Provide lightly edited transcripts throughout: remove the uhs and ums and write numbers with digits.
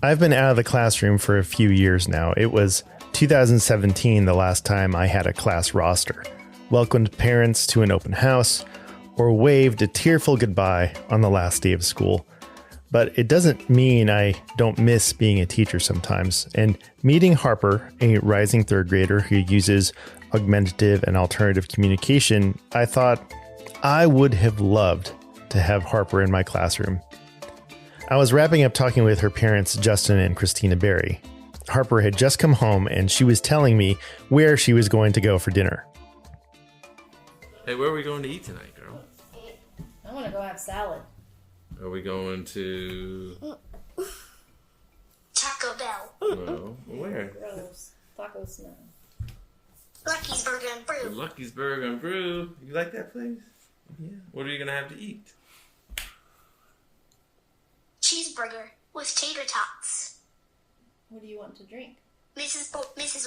I've been out of the classroom for a few years now. It was 2017 the last time I had a class roster, welcomed parents to an open house, or waved a tearful goodbye on the last day of school. But it doesn't mean I don't miss being a teacher sometimes. And meeting Harper, a rising third grader who uses augmentative and alternative communication, I thought I would have loved to have Harper in my classroom. I was wrapping up talking with her parents, Justin and Christina Bre. Harper had just come home and she was telling me where she was going to go for dinner. Hey, where are we going to eat tonight, girl? I want to go have salad. Are we going to... Taco Bell. No, where? Gross. Taco smell. Lucky's Burger and Brew. Lucky's Burger and Brew. You like that place? Yeah. What are you going to have to eat? Cheeseburger with tater tots. What do you want to drink? Mrs.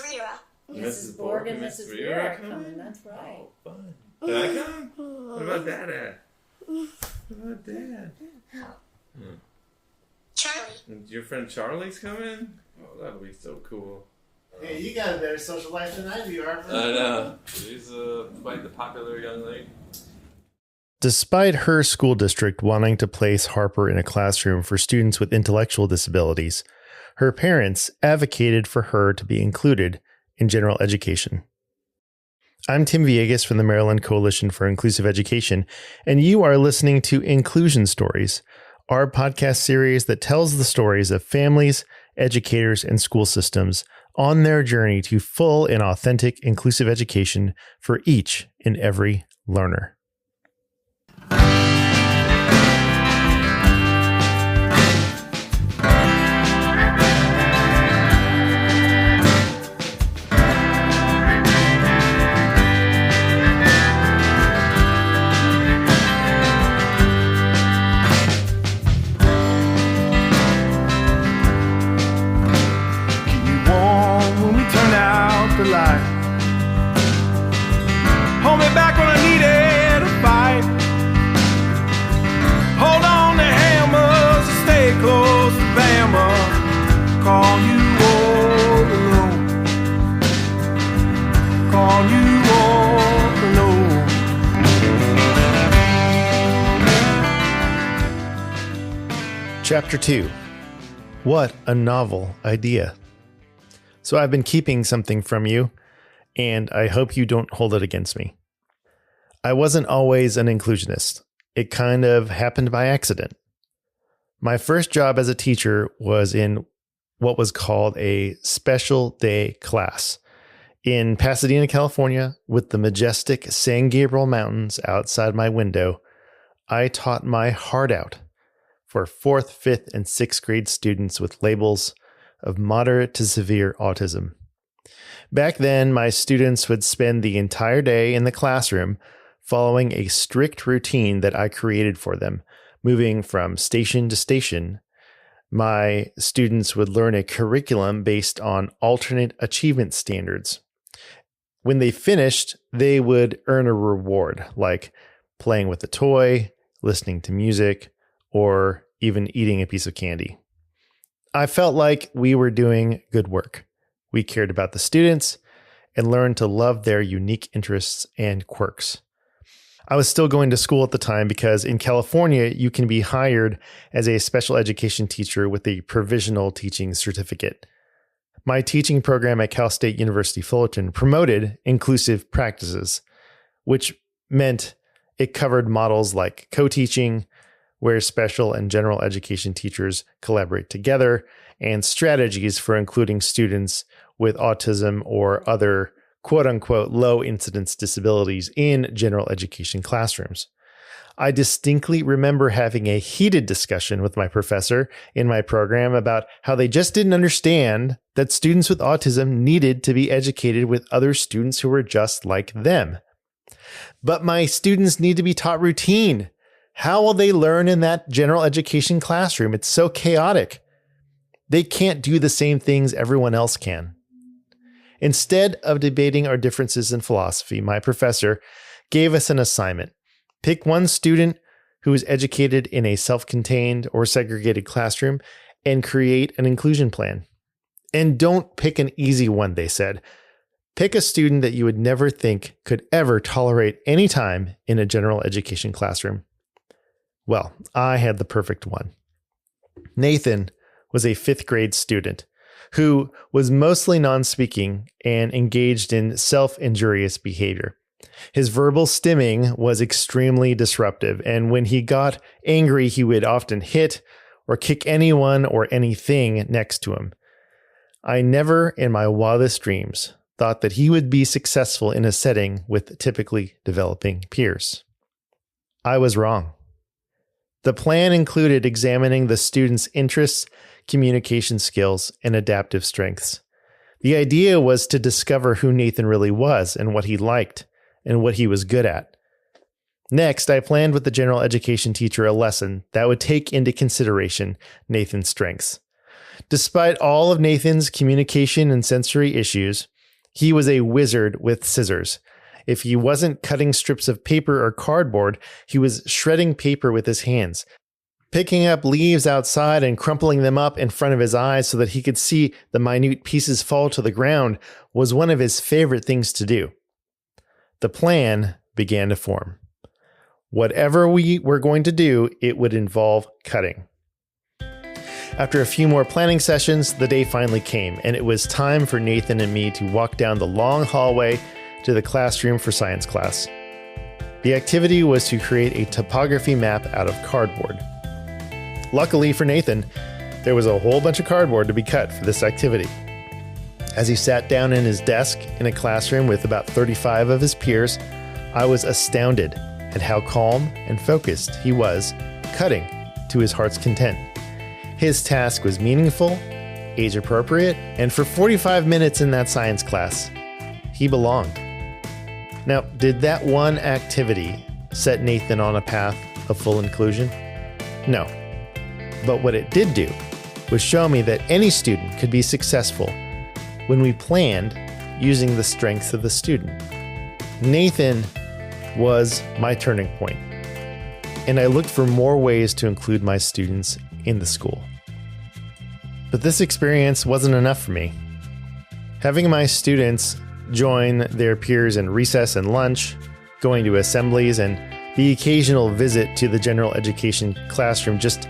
Riera. Mrs. Borg and Mrs. Riera are coming. That's right. Oh, fun. Did I come? What about Dad at? What about Dad? Charlie. And your friend Charlie's coming? Oh, that'll be so cool. Hey, you got a better social life than I do, Harper. I know. She's quite the popular young lady. Despite her school district wanting to place Harper in a classroom for students with intellectual disabilities, her parents advocated for her to be included in general education. I'm Tim Villegas from the Maryland Coalition for Inclusive Education, and you are listening to Inclusion Stories, our podcast series that tells the stories of families, educators, and school systems on their journey to full and authentic inclusive education for each and every learner. Hold me back when I needed a fight. Hold on to hammers and stay close to Bama. Call you all alone. Call you all alone. Chapter 2. What a novel idea. So I've been keeping something from you, and I hope you don't hold it against me. I wasn't always an inclusionist. It kind of happened by accident. My first job as a teacher was in what was called a special day class in Pasadena, California, with the majestic San Gabriel Mountains outside my window. I taught my heart out for 4th, 5th, and 6th grade students with labels of moderate to severe autism. Back then, my students would spend the entire day in the classroom following a strict routine that I created for them, moving from station to station. My students would learn a curriculum based on alternate achievement standards. When they finished, they would earn a reward, like playing with a toy, listening to music, or even eating a piece of candy. I felt like we were doing good work. We cared about the students and learned to love their unique interests and quirks. I was still going to school at the time because in California, you can be hired as a special education teacher with a provisional teaching certificate. My teaching program at Cal State University Fullerton promoted inclusive practices, which meant it covered models like co-teaching, where special and general education teachers collaborate together, and strategies for including students with autism or other quote-unquote low-incidence disabilities in general education classrooms. I distinctly remember having a heated discussion with my professor in my program about how they just didn't understand that students with autism needed to be educated with other students who were just like them. But my students need to be taught routine. How will they learn in that general education classroom? It's so chaotic. They can't do the same things everyone else can. Instead of debating our differences in philosophy, my professor gave us an assignment. Pick one student who is educated in a self-contained or segregated classroom and create an inclusion plan. And don't pick an easy one, they said. Pick a student that you would never think could ever tolerate any time in a general education classroom. Well, I had the perfect one. Nathan was a 5th grade student who was mostly non-speaking and engaged in self-injurious behavior. His verbal stimming was extremely disruptive, and when he got angry, he would often hit or kick anyone or anything next to him. I never in my wildest dreams thought that he would be successful in a setting with typically developing peers. I was wrong. The plan included examining the student's interests, communication skills, and adaptive strengths. The idea was to discover who Nathan really was and what he liked and what he was good at. Next, I planned with the general education teacher a lesson that would take into consideration Nathan's strengths. Despite all of Nathan's communication and sensory issues, he was a wizard with scissors. If he wasn't cutting strips of paper or cardboard, he was shredding paper with his hands, picking up leaves outside and crumpling them up in front of his eyes so that he could see the minute pieces fall to the ground was one of his favorite things to do. The plan began to form. Whatever we were going to do, it would involve cutting. After a few more planning sessions, the day finally came, and it was time for Nathan and me to walk down the long hallway to the classroom for science class. The activity was to create a topography map out of cardboard. Luckily for Nathan, there was a whole bunch of cardboard to be cut for this activity. As he sat down in his desk in a classroom with about 35 of his peers, I was astounded at how calm and focused he was, cutting to his heart's content. His task was meaningful, age-appropriate, and for 45 minutes in that science class, he belonged. Now, did that one activity set Nathan on a path of full inclusion? No. But what it did do was show me that any student could be successful when we planned using the strengths of the student. Nathan was my turning point, and I looked for more ways to include my students in the school. But this experience wasn't enough for me. Having my students join their peers in recess and lunch, going to assemblies, and the occasional visit to the general education classroom just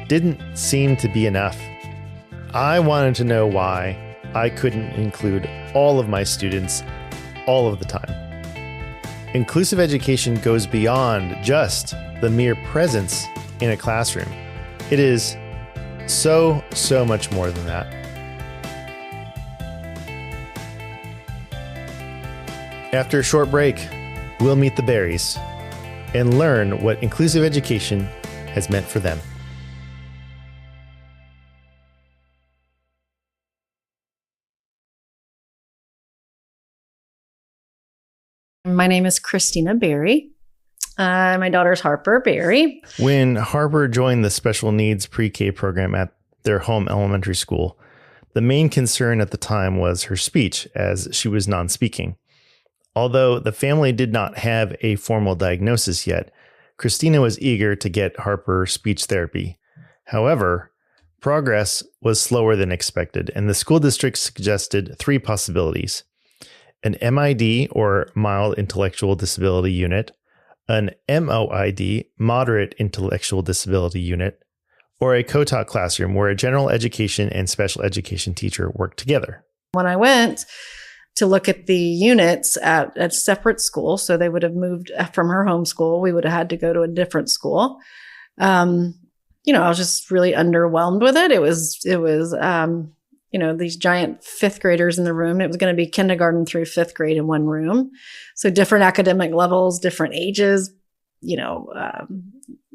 didn't seem to be enough. I wanted to know why I couldn't include all of my students all of the time. Inclusive education goes beyond just the mere presence in a classroom. It is so much more than that. After a short break, we'll meet the Berries and learn what inclusive education has meant for them. My name is Christina Berry. My daughter's Harper Berry. When Harper joined the special needs pre-K program at their home elementary school, the main concern at the time was her speech, as she was non-speaking. Although the family did not have a formal diagnosis yet, Christina was eager to get Harper speech therapy. However, progress was slower than expected, and the school district suggested 3 possibilities: an MID, or mild intellectual disability unit, an MOID, moderate intellectual disability unit, or a co-taught classroom where a general education and special education teacher work together. When I went to look at the units at a separate school, so they would have moved from her home school, we would have had to go to a different school. I was just really underwhelmed with it. It was these giant 5th graders in the room. It was going to be kindergarten through 5th grade in one room. So different academic levels, different ages,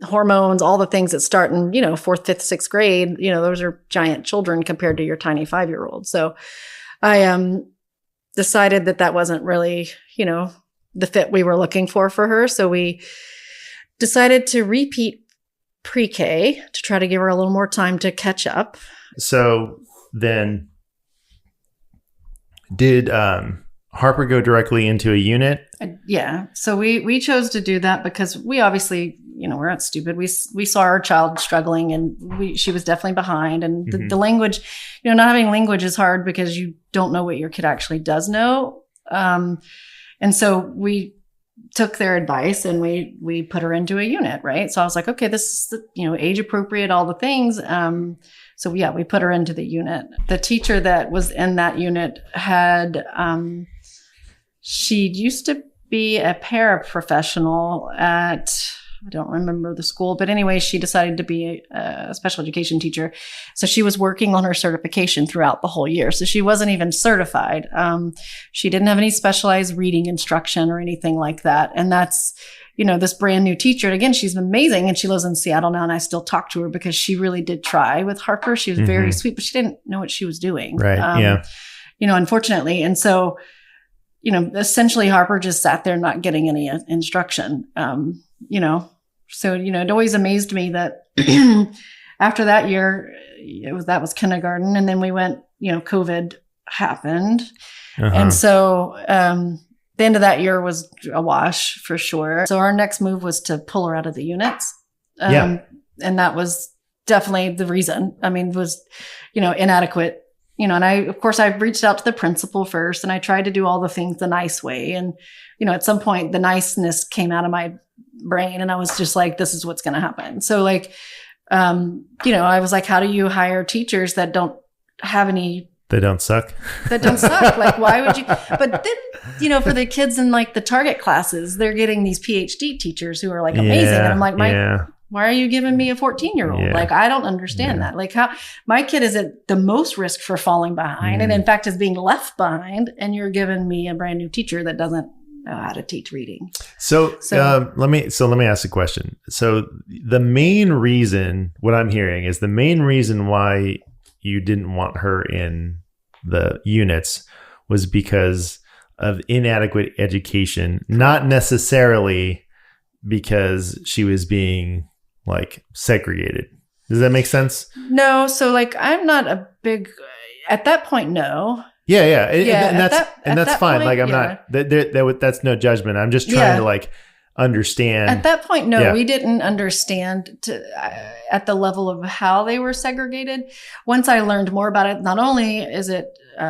hormones, all the things that start in, 4th, 5th, 6th grade, those are giant children compared to your tiny 5-year-old. So I decided that wasn't really, the fit we were looking for her. So we decided to repeat pre-K to try to give her a little more time to catch up. So then did Harper go directly into a unit? Yeah. So we chose to do that because we obviously, we're not stupid. We saw our child struggling, and she was definitely behind. And the language, not having language is hard because you don't know what your kid actually does know. And so we took their advice and we put her into a unit, right? So I was like, okay, this is, age appropriate, all the things. So yeah, we put her into the unit. The teacher that was in that unit had, she used to be a paraprofessional at, I don't remember the school, but anyway, she decided to be a special education teacher. So she was working on her certification throughout the whole year. So she wasn't even certified. She didn't have any specialized reading instruction or anything like that. And that's, this brand new teacher. And again, she's amazing, and she lives in Seattle now. And I still talk to her because she really did try with Harper. She was very sweet, but she didn't know what she was doing. Right. Yeah. Unfortunately. And so, essentially Harper just sat there not getting any instruction. So, it always amazed me that after that year, that was kindergarten. And then we went, COVID happened. And so, the end of that year was a wash for sure. So our next move was to pull her out of the units. And that was definitely the reason. Was, inadequate. And of course, I reached out to the principal first, and I tried to do all the things the nice way. And, at some point the niceness came out of my brain, and I was just like, this is what's going to happen. So I was like, how do you hire teachers that don't have any, they don't suck. Like, why would you? But then, for the kids in like the target classes, they're getting these PhD teachers who are like amazing. And I'm like, why are you giving me a 14-year-old? Yeah. Like, I don't understand that. Like, how my kid is at the most risk for falling behind, and in fact is being left behind. And you're giving me a brand new teacher that doesn't know how to teach reading. So let me ask a question. So the main reason, what I'm hearing is the main reason why you didn't want her in the units was because of inadequate education, not necessarily because she was being like segregated. Does that make sense? No. So I'm not a big, at that point, no. Yeah. And that's fine. Point, I'm not, that's no judgment. I'm just trying to understand. At that point, no, we didn't understand at the level of how they were segregated. Once I learned more about it, not only is it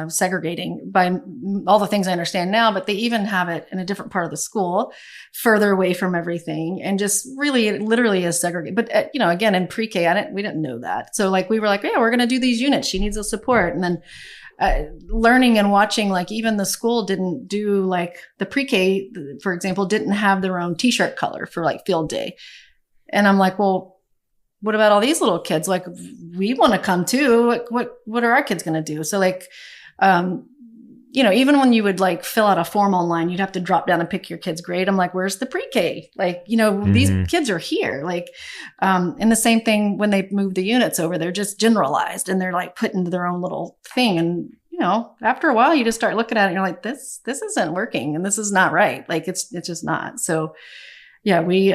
segregating by all the things I understand now, but they even have it in a different part of the school, further away from everything, and just really, it literally is segregated. But again, in pre-K, we didn't know that. So we were like, yeah, we're going to do these units. She needs the support, and then. Learning and watching, even the school didn't do the pre-K, for example, didn't have their own t-shirt color for field day. And I'm like, well, what about all these little kids? We want to come too. What are our kids going to do? So even when you would fill out a form online, you'd have to drop down and pick your kid's grade. I'm like, where's the pre-K? These kids are here. And the same thing when they move the units over, they're just generalized and they're put into their own little thing. And, after a while you just start looking at it and you're like, this isn't working and this is not right. It's just not. So yeah, we,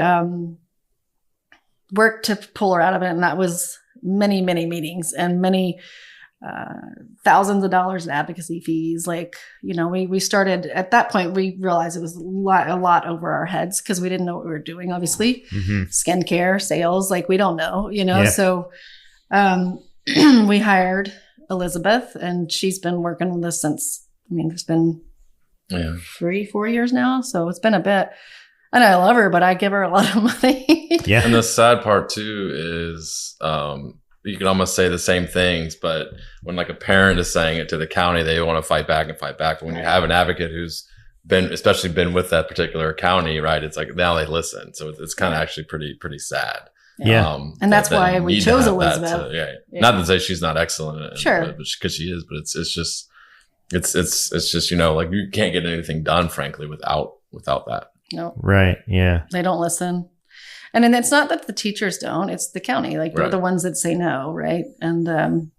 worked to pull her out of it. And that was many, many meetings and many, thousands of dollars in advocacy fees. We started at that point, we realized it was a lot over our heads because we didn't know what we were doing, obviously. Skincare, sales, we don't know, So we hired Elizabeth, and she's been working with us since, it's been 3-4 years now. So it's been a bit. And I love her, but I give her a lot of money. Yeah. And the sad part too is, you can almost say the same things, but when a parent is saying it to the county, they want to fight back. But when you have an advocate who's especially been with that particular county, right? It's now they listen. So it's kind of actually pretty sad. Yeah. And that's why we chose Elizabeth. Not to say she's not excellent. Sure. Because she is, but it's just, you can't get anything done, frankly, without that. No. Right. Yeah. They don't listen. And then it's not that the teachers don't, it's the county. They're the ones that say no, right? And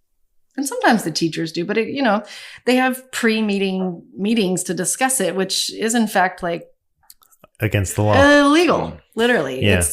sometimes the teachers do, but they have meetings to discuss it, which is in fact against the law. Illegal, literally. Yeah.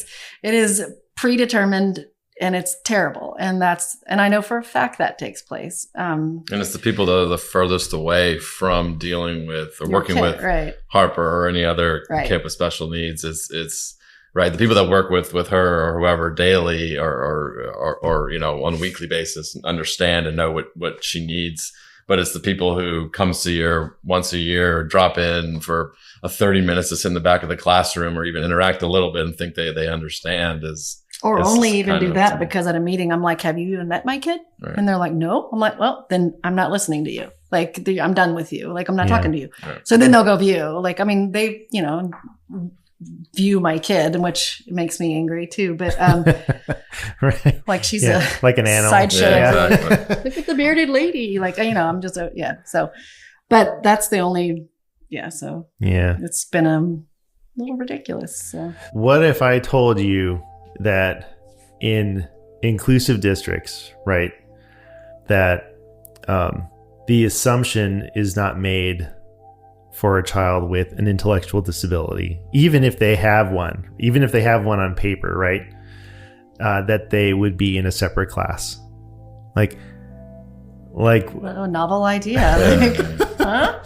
It is predetermined and it's terrible. And I know for a fact that takes place. And it's the people that are the furthest away from dealing with or working with right. Harper or any other Right. kid with special needs. It's right. The people that work with her or whoever daily or you know, on a weekly basis understand and know what she needs. But it's the people who come see her once a year or drop in for a 30 minutes to sit in the back of the classroom or even interact a little bit and think they understand Or only even do that of, because at a meeting, I'm like, have you even met my kid? Right. And they're like, no. I'm like, well, then I'm not listening to you. Like, I'm done with you. Like, I'm not talking to you. Right. So then they'll go view. Like, I mean, they, you know, view my kid, which makes me angry too. But Right. like she's like an animal. sideshow. Yeah, exactly. Look at the bearded lady. Like, you know, I'm just So, but that's the only. Yeah. So Yeah. it's been a little ridiculous. So. What if I told you that in inclusive districts, right, that the assumption is not made for a child with an intellectual disability, even if they have one on paper, right, that they would be in a separate class, like what a novel idea. Like, huh?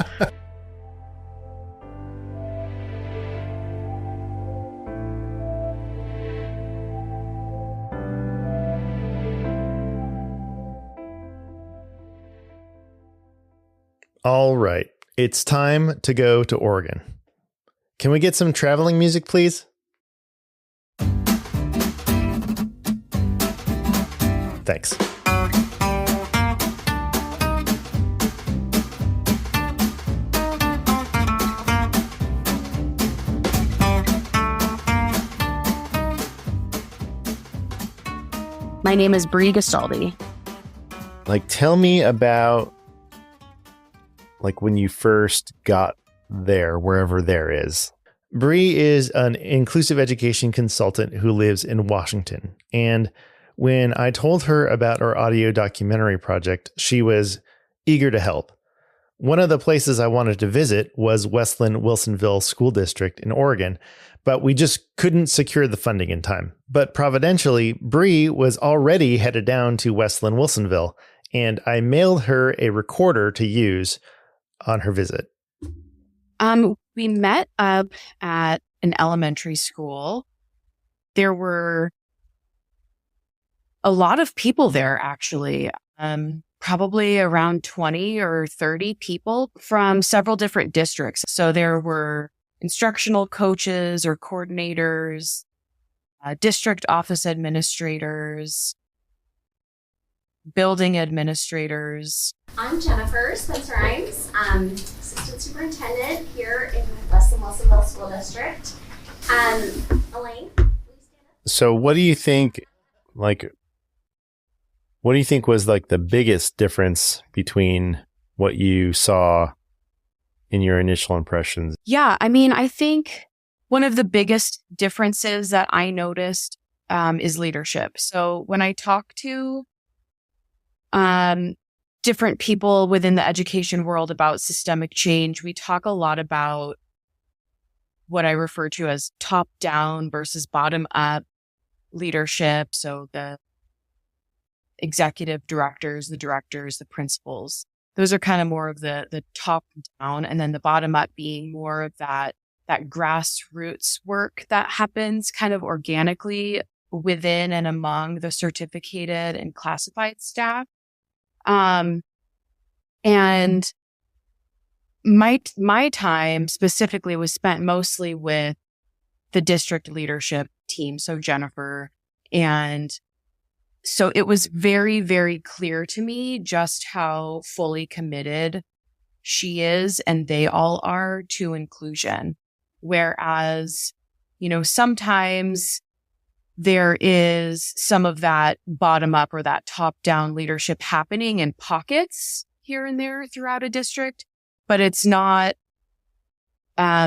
All right, it's time to go to Oregon. Can we get some traveling music, please? Thanks. My name is Bre Gastaldi. Like, tell me about, like, when you first got there, wherever there is. Bre is an inclusive education consultant who lives in Washington. And when I told her about our audio documentary project, she was eager to help. One of the places I wanted to visit was West Linn-Wilsonville School District in Oregon, but we just couldn't secure the funding in time. But providentially, Bre was already headed down to West Linn-Wilsonville, and I mailed her a recorder to use on her visit. We met up at an elementary school. There were a lot of people there, actually. Probably around 20 or 30 people from several different districts. So there were instructional coaches or coordinators, district office administrators, building administrators. I'm Jennifer Spencer-Imes, Assistant Superintendent here in West Linn-Wilsonville School District. Elaine, will you stand up? So what do you think, what do you think was like the biggest difference between what you saw in your initial impressions? Yeah, I mean, I think one of the biggest differences that I noticed is leadership. So when I talk to different people within the education world about systemic change, we talk a lot about what I refer to as top-down versus bottom-up leadership. So the executive directors, the principals, those are kind of more of the top-down, and then the bottom-up being more of that grassroots work that happens kind of organically within and among the certificated and classified staff. And my time specifically was spent mostly with the district leadership team, so Jennifer. And so it was very, very clear to me just how fully committed she is and they all are to inclusion. Whereas, you know, sometimes there is some of that bottom up or that top down leadership happening in pockets here and there throughout a district, but it's not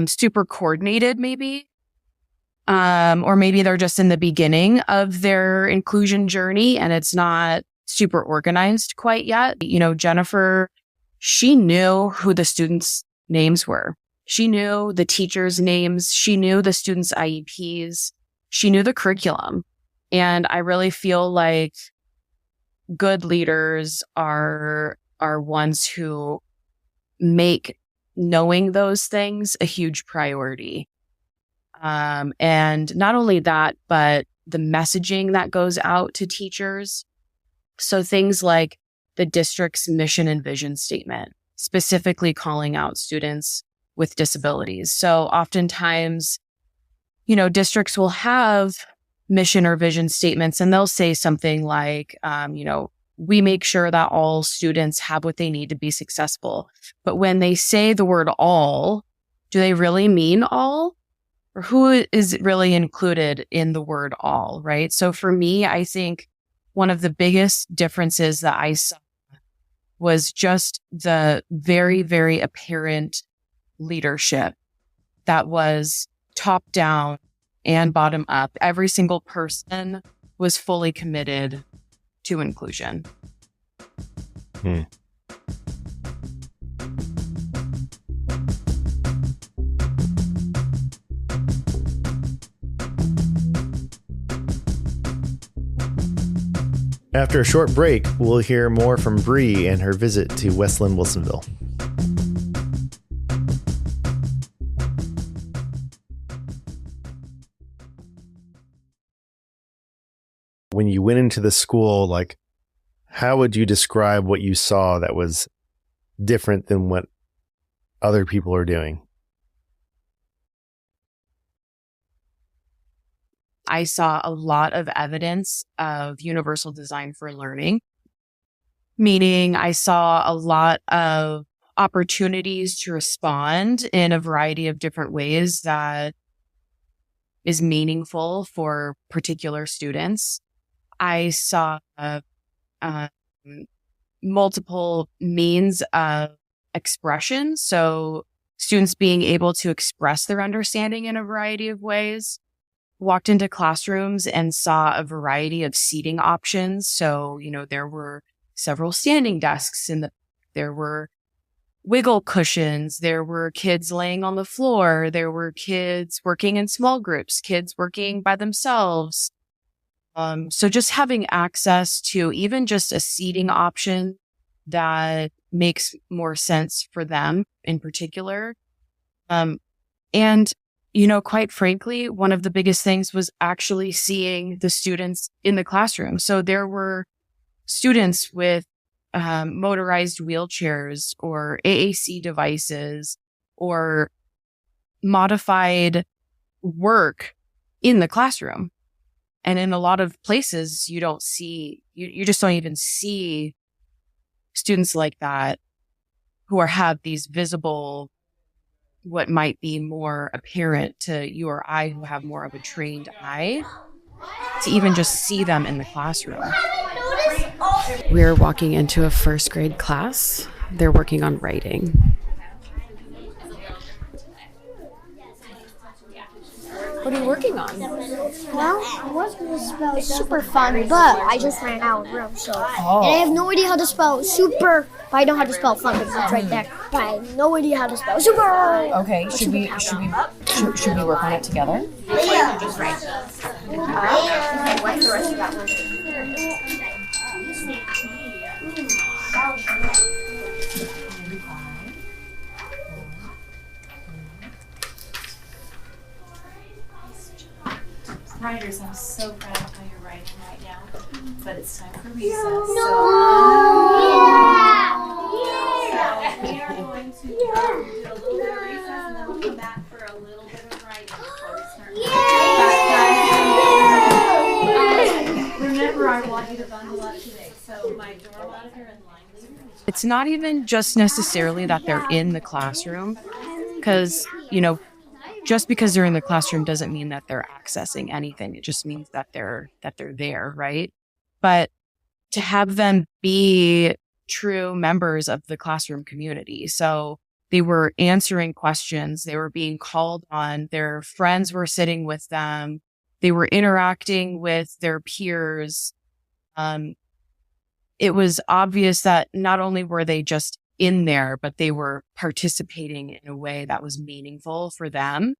super coordinated maybe. Or maybe they're just in the beginning of their inclusion journey and it's not super organized quite yet. You know, Jennifer, she knew who the students' names were. She knew the teachers' names. She knew the students' IEPs. She knew the curriculum. And I really feel like good leaders are ones who make knowing those things a huge priority. And not only that, but the messaging that goes out to teachers. So things like the district's mission and vision statement, specifically calling out students with disabilities. So oftentimes, districts will have mission or vision statements, and they'll say something like, we make sure that all students have what they need to be successful. But when they say the word all, do they really mean all? Or who is really included in the word all, right? So for me, I think one of the biggest differences that I saw was just the very, very apparent leadership that was top down and bottom up. Every single person was fully committed to inclusion. After a short break, we'll hear more from Bre and her visit to West Linn-Wilsonville. When you went into the school, like, how would you describe what you saw that was different than what other people are doing? I saw a lot of evidence of universal design for learning, meaning I saw a lot of opportunities to respond in a variety of different ways that is meaningful for particular students. I saw multiple means of expression. So students being able to express their understanding in a variety of ways. Walked into classrooms and saw a variety of seating options. So, there were several standing desks and there were wiggle cushions. There were kids laying on the floor. There were kids working in small groups, kids working by themselves. So just having access to even just a seating option that makes more sense for them in particular. And quite frankly, one of the biggest things was actually seeing the students in the classroom. So there were students with motorized wheelchairs or AAC devices or modified work in the classroom. And in a lot of places, you just don't even see students like that who have these visible, what might be more apparent to you or I who have more of a trained eye, to even just see them in the classroom. We're walking into a first grade class. They're working on writing. What are you working on? Well, I was going to spell super fun, but I just ran out of room, so. And I have no idea how to spell super, but I know how to spell fun because it's right there. But I have no idea how to spell super. Okay, should we work on it together? Yeah. Just right. Okay, what's the rest of that one? Writers, I'm so proud of how you're writing right now, but it's time for recess. No! So we are going to do a little bit of recess and then we'll come back for a little bit of writing before we start. Remember, I want you to bundle up today, so my door monitor and line. It's not even just necessarily that they're in the classroom, because, just because they're in the classroom doesn't mean that they're accessing anything. It just means that they're there, right? But to have them be true members of the classroom community. So they were answering questions. They were being called on. Their friends were sitting with them. They were interacting with their peers. It was obvious that not only were they just in there, but they were participating in a way that was meaningful for them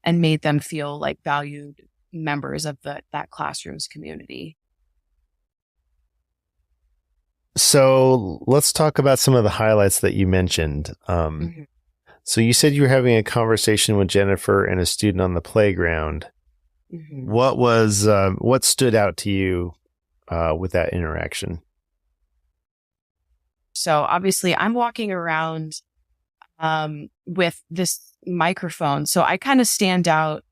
and made them feel like valued members of that classroom's community. So let's talk about some of the highlights that you mentioned. So you said you were having a conversation with Jennifer and a student on the playground. What stood out to you with that interaction? So obviously I'm walking around with this microphone. So I kind of stand out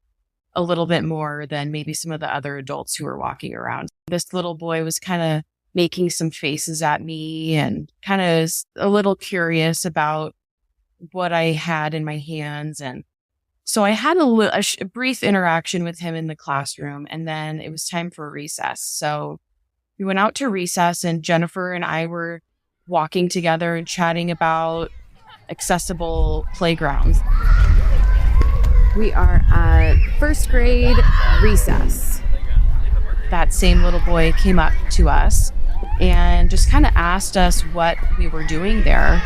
a little bit more than maybe some of the other adults who were walking around. This little boy was kind of making some faces at me and kind of a little curious about what I had in my hands. And so I had a brief interaction with him in the classroom, and then it was time for recess. So we went out to recess, and Jennifer and I were walking together and chatting about accessible playgrounds. We are at first grade recess. That same little boy came up to us and just kind of asked us what we were doing there.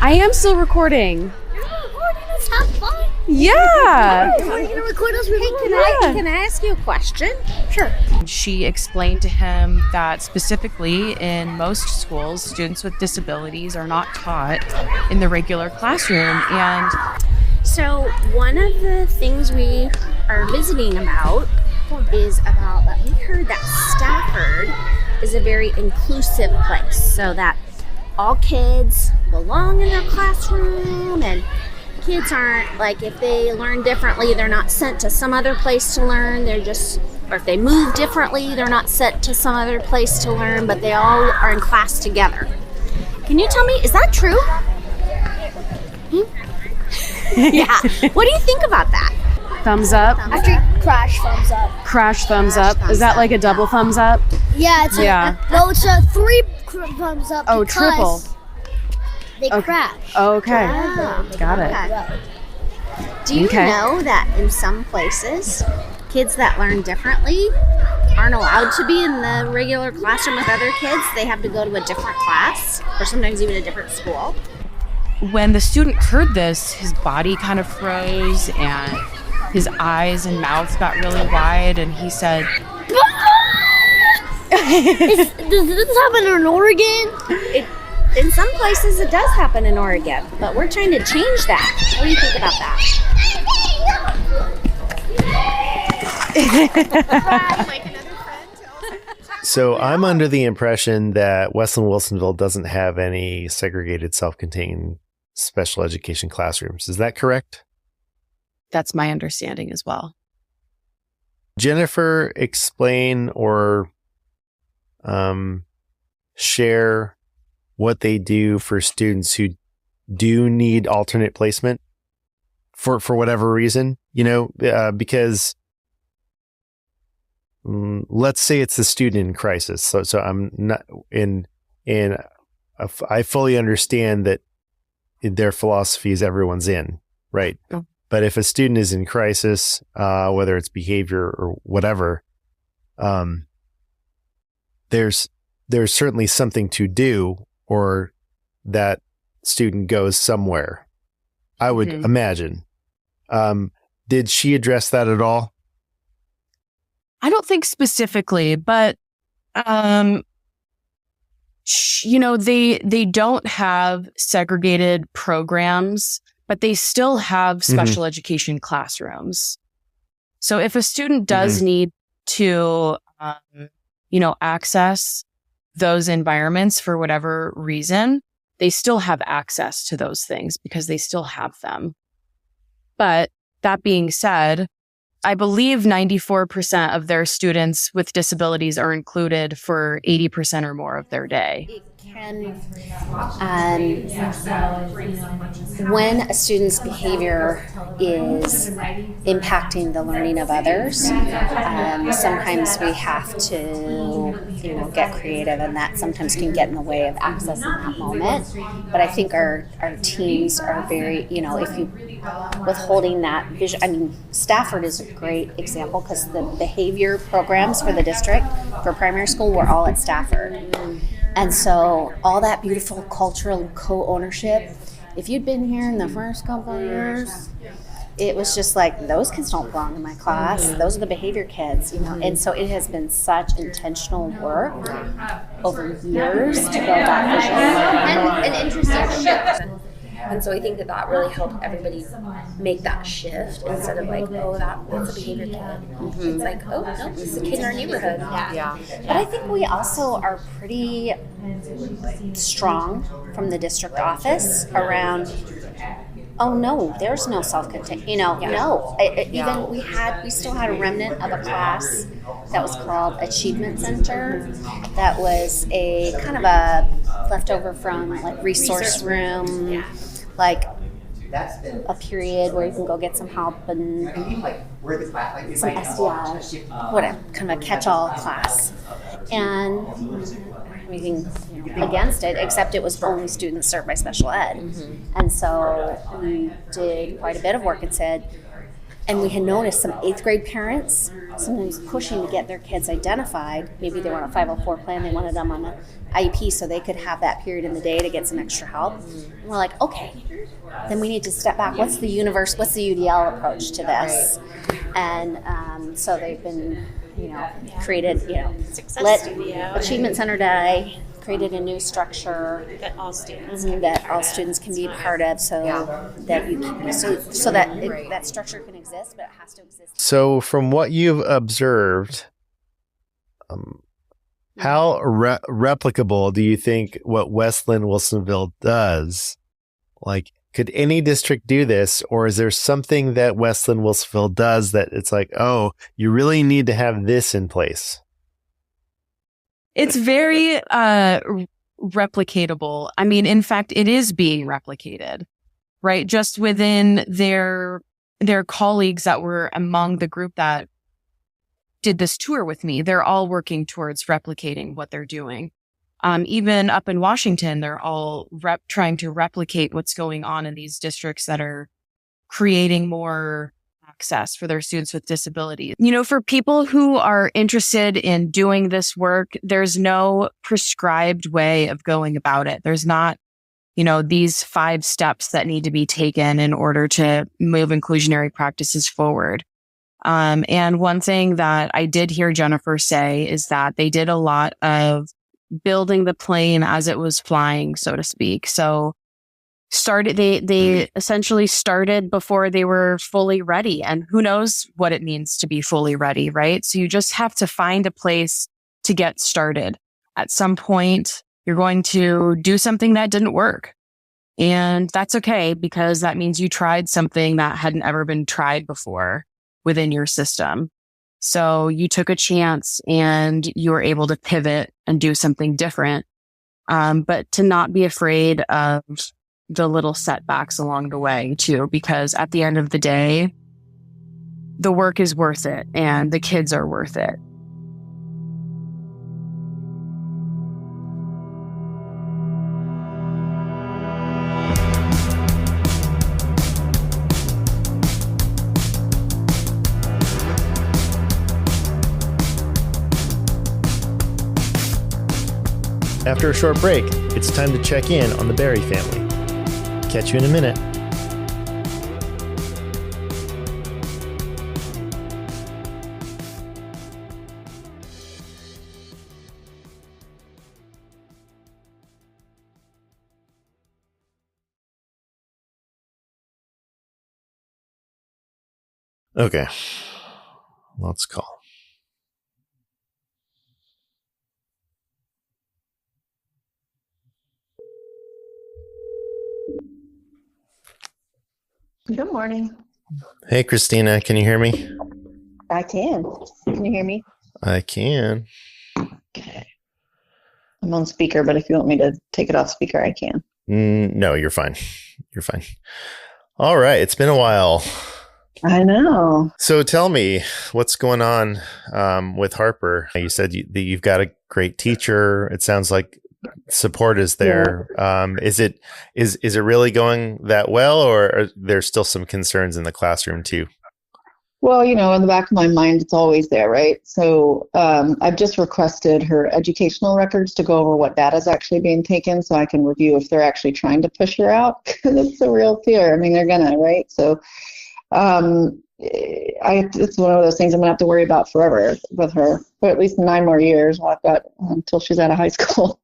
I am still recording. You're recording? Let's have fun. Yeah. Are you gonna record us? Can I ask you a question? Sure. She explained to him that specifically in most schools, students with disabilities are not taught in the regular classroom. And So one of the things we are visiting about is about that we heard that Stafford is a very inclusive place, so that all kids belong in their classroom, and kids aren't like, if they learn differently, they're not sent to some other place to learn. They're just, or if they move differently, they're not sent to some other place to learn, but they all are in class together. Can you tell me, is that true? Yeah. What do you think about that? Thumbs up. Actually, crash thumbs up. Crash thumbs up. Is that like a double thumbs up? Yeah, it's it's a 3 thumbs up. Oh, because triple. They crash. Okay. Got it. Do you know that in some places, kids that learn differently aren't allowed to be in the regular classroom with other kids? They have to go to a different class, or sometimes even a different school. when the student heard this, his body kind of froze and his eyes and mouth got really wide, and he said, Does this happen in Oregon? In some places it does happen in Oregon, but we're trying to change that. What do you think about that? So I'm under the impression that West Linn-Wilsonville doesn't have any segregated self-contained special education classrooms. Is that correct? That's my understanding as well. Jennifer, explain or share what they do for students who do need alternate placement for whatever reason, because let's say it's a student in crisis. So I'm not I fully understand that their philosophy is everyone's in, right? Oh. But if a student is in crisis, whether it's behavior or whatever, there's certainly something to do, or that student goes somewhere, I would imagine. Did she address that at all? I don't think specifically, but they don't have segregated programs, but they still have special education classrooms. So if a student does need to, access those environments for whatever reason, they still have access to those things because they still have them. But that being said, I believe 94% of their students with disabilities are included for 80% or more of their day. It can, when a student's behavior is impacting the learning of others, sometimes we have to, get creative, and that sometimes can get in the way of accessing that moment. But I think our teams are very, if you withholding that vision. Stafford is a great example because the behavior programs for the district for primary school were all at Stafford. And so all that beautiful cultural co-ownership, if you'd been here in the first couple of years, it was just like, those kids don't belong in my class. Those are the behavior kids, you know. And so it has been such intentional work over years to build that vision. And an interesting shift. And so I think that really helped everybody make that shift instead of like, oh, that's a behavior kid. It's like, oh, no, this is a kid in our neighborhood. Yeah. But I think we also are pretty strong from the district office around, oh no, there's no self-contained, no. Even we still had a remnant of a class that was called Achievement Center. That was a kind of a leftover from like resource room, like a period where you can go get some help and some SDI, whatever, kind of a catch-all class. And anything against it, except it was only students served by special ed. And so we did quite a bit of work and said, and we had noticed some 8th grade parents sometimes pushing to get their kids identified. Maybe they were on a 504 plan, they wanted them on an IEP so they could have that period in the day to get some extra help. And we're like, okay, then we need to step back. What's the UDL approach to this? And so they've been, created, let Achievement Center Day, created a new structure That all students can be part of, so that that structure can exist, but it has to exist. So from what you've observed, how replicable do you think what West Linn-Wilsonville does? Like, could any district do this, or is there something that West Linn-Wilsonville does that it's like, oh, you really need to have this in place? It's very replicatable. I mean, in fact, it is being replicated, right? Just within their colleagues that were among the group that did this tour with me, they're all working towards replicating what they're doing. Even up in Washington, they're all trying to replicate what's going on in these districts that are creating more access for their students with disabilities. For people who are interested in doing this work, there's no prescribed way of going about it. There's not, these 5 steps that need to be taken in order to move inclusionary practices forward. And one thing that I did hear Jennifer say is that they did a lot of building the plane as it was flying, so to speak. So they essentially started before they were fully ready, and who knows what it means to be fully ready, right? So you just have to find a place to get started. At some point, you're going to do something that didn't work. And that's okay, because that means you tried something that hadn't ever been tried before within your system. So you took a chance and you were able to pivot and do something different. But to not be afraid of the little setbacks along the way too, because at the end of the day, the work is worth it and the kids are worth it. After a short break, it's time to check in on the Berry family. Catch you in a minute. Okay, let's call. Good morning. Hey, Christina, can you hear me? I can. Can you hear me? I can. Okay. I'm on speaker, but if you want me to take it off speaker, I can. No, you're fine. You're fine. All right. It's been a while. I know. So tell me, what's going on with Harper? You said that you've got a great teacher. It sounds like support is there. Yeah. Is it really going that well, or are there still some concerns in the classroom too? Well, in the back of my mind, it's always there, right? So I've just requested her educational records to go over what data is actually being taken so I can review if they're actually trying to push her out, because it's a real fear. I mean, they're gonna, right? So It's one of those things I'm gonna have to worry about forever with her for at least 9 more years. Well, I've got until she's out of high school.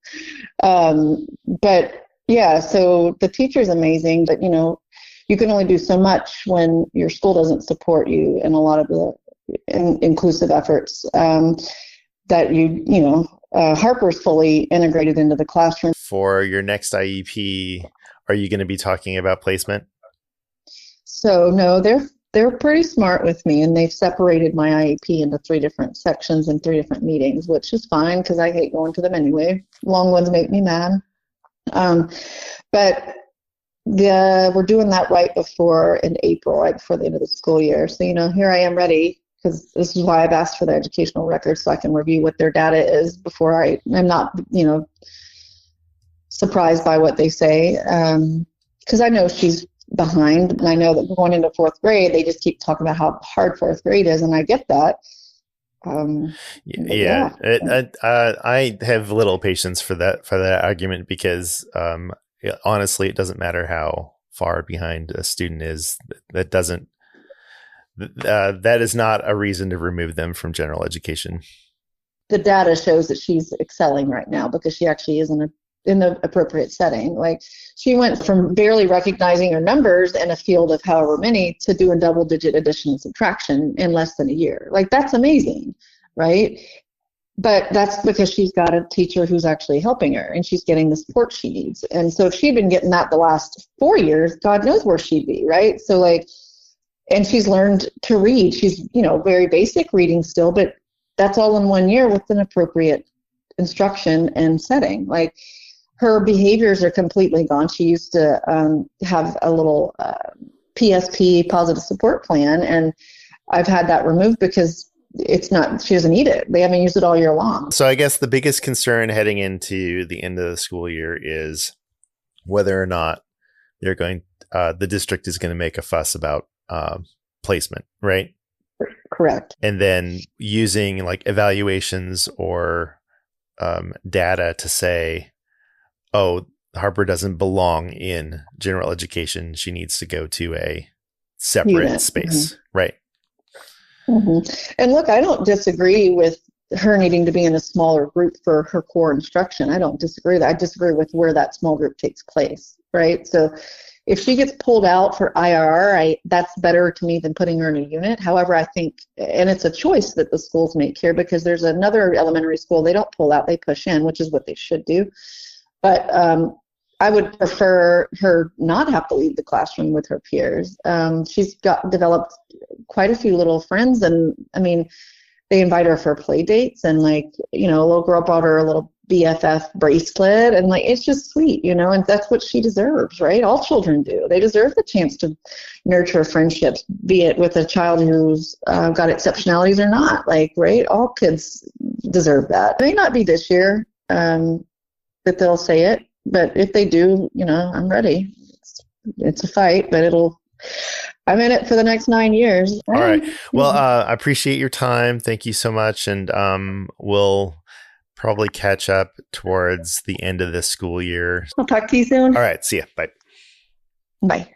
But yeah, so the teacher's amazing, but you can only do so much when your school doesn't support you in a lot of the inclusive efforts that Harper's fully integrated into the classroom. For your next IEP, are you going to be talking about placement? So no, they're pretty smart with me, and they've separated my IEP into 3 different sections and 3 different meetings, which is fine because I hate going to them anyway. Long ones make me mad. But we're doing that right before in April, right before the end of the school year. So here I am ready, because this is why I've asked for the educational records, so I can review what their data is before I'm not surprised by what they say, because I know she's behind, and I know that going into 4th grade, they just keep talking about how hard 4th grade is, and I get that. I have little patience for that argument, because honestly, it doesn't matter how far behind a student is. That is not a reason to remove them from general education. The data shows that she's excelling right now because she actually is in the appropriate setting. Like, she went from barely recognizing her numbers in a field of however many to doing double-digit addition and subtraction in less than a year. Like, that's amazing, right? But that's because she's got a teacher who's actually helping her, and she's getting the support she needs. And so if she'd been getting that the last 4 years, God knows where she'd be, right? So and she's learned to read. She's, very basic reading still, but that's all in 1 year with an appropriate instruction and setting. Like, her behaviors are completely gone. She used to have a little PSP, positive support plan, and I've had that removed because she doesn't need it. They haven't used it all year long. So I guess the biggest concern heading into the end of the school year is whether or not the district is going to make a fuss about placement, right? Correct. And then using evaluations or data to say, oh, Harper doesn't belong in general education. She needs to go to a separate space. Mm-hmm. Right. Mm-hmm. And look, I don't disagree with her needing to be in a smaller group for her core instruction. I don't disagree with that. I disagree with where that small group takes place. Right. So if she gets pulled out for IRR, that's better to me than putting her in a unit. However, I think, and it's a choice that the schools make here, because there's another elementary school, they don't pull out, they push in, which is what they should do. But I would prefer her not have to leave the classroom with her peers. She's developed quite a few little friends, and I mean, they invite her for play dates, and a little girl brought her a little BFF bracelet, and it's just sweet, and that's what she deserves, right? All children do. They deserve the chance to nurture friendships, be it with a child who's got exceptionalities or not, right? All kids deserve that. It may not be this year that they'll say it, but if they do, I'm ready. It's a fight, but I'm in it for the next 9 years. All right. Well, I appreciate your time. Thank you so much. And we'll probably catch up towards the end of this school year. I'll talk to you soon. All right. See ya. Bye. Bye.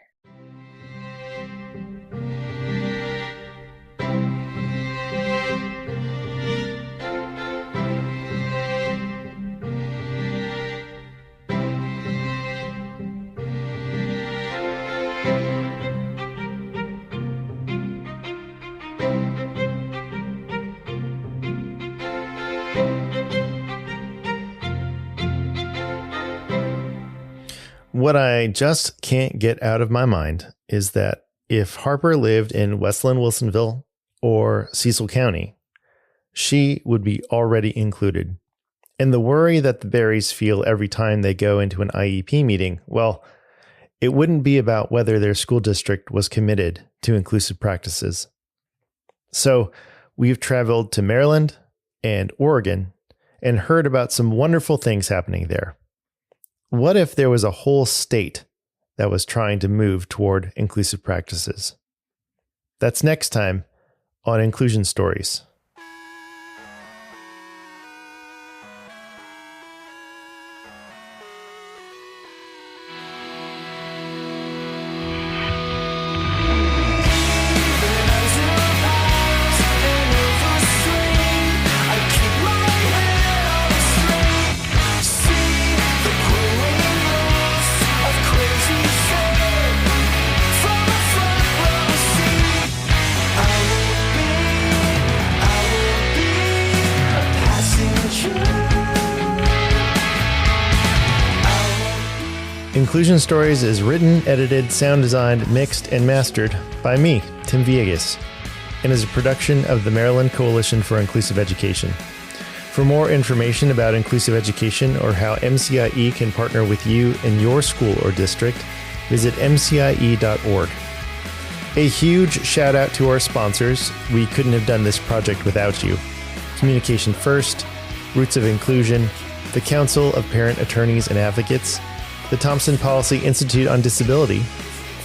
What I just can't get out of my mind is that if Harper lived in West Linn-Wilsonville or Cecil County, she would be already included. And the worry that the Berries feel every time they go into an IEP meeting, well, it wouldn't be about whether their school district was committed to inclusive practices. So we've traveled to Maryland and Oregon and heard about some wonderful things happening there. What if there was a whole state that was trying to move toward inclusive practices? That's next time on Inclusion Stories. Inclusion Stories is written, edited, sound designed, mixed, and mastered by me, Tim Villegas, and is a production of the Maryland Coalition for Inclusive Education. For more information about inclusive education or how MCIE can partner with you in your school or district, visit mcie.org. A huge shout out to our sponsors. We couldn't have done this project without you. Communication First, Roots of Inclusion, the Council of Parent Attorneys and Advocates, the Thompson Policy Institute on Disability,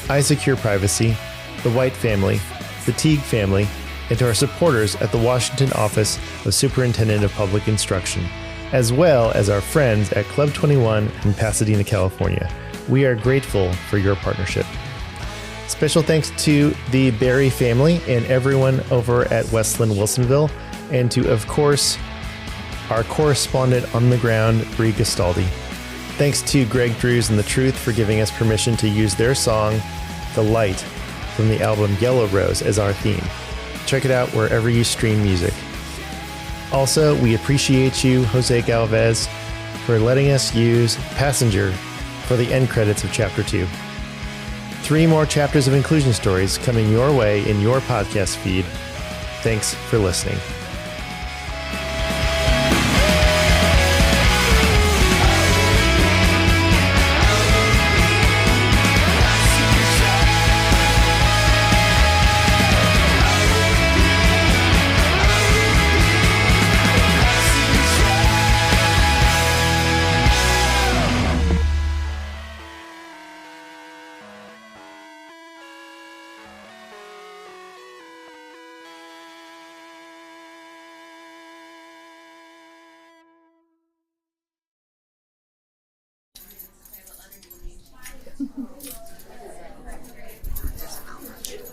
I Secure Privacy, the White Family, the Teague family, and to our supporters at the Washington Office of Superintendent of Public Instruction, as well as our friends at Club 21 in Pasadena, California. We are grateful for your partnership. Special thanks to the Berry family and everyone over at West Linn-Wilsonville, and to, of course, our correspondent on the ground, Bre Gastaldi. Thanks to Greg Drews and The Truth for giving us permission to use their song, The Light, from the album Yellow Rose as our theme. Check it out wherever you stream music. Also, we appreciate you, Jose Galvez, for letting us use Passenger for the end credits of Chapter 2. 3 more chapters of Inclusion Stories coming your way in your podcast feed. Thanks for listening.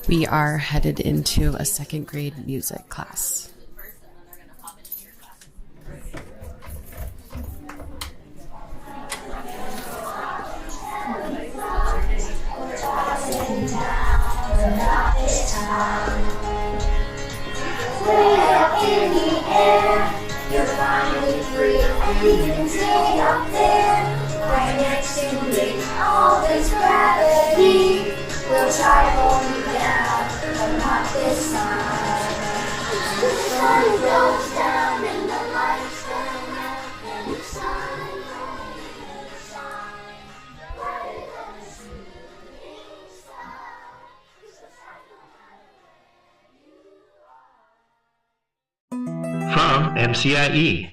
We are headed into a second grade music class. Way up in the air, you're finally free, and you can stay up there, right next to me. All this gravity will try to hold you down, but not this time. The sun goes down and the lights go out, and the sun will shine brighter than a shooting star. From MCIE,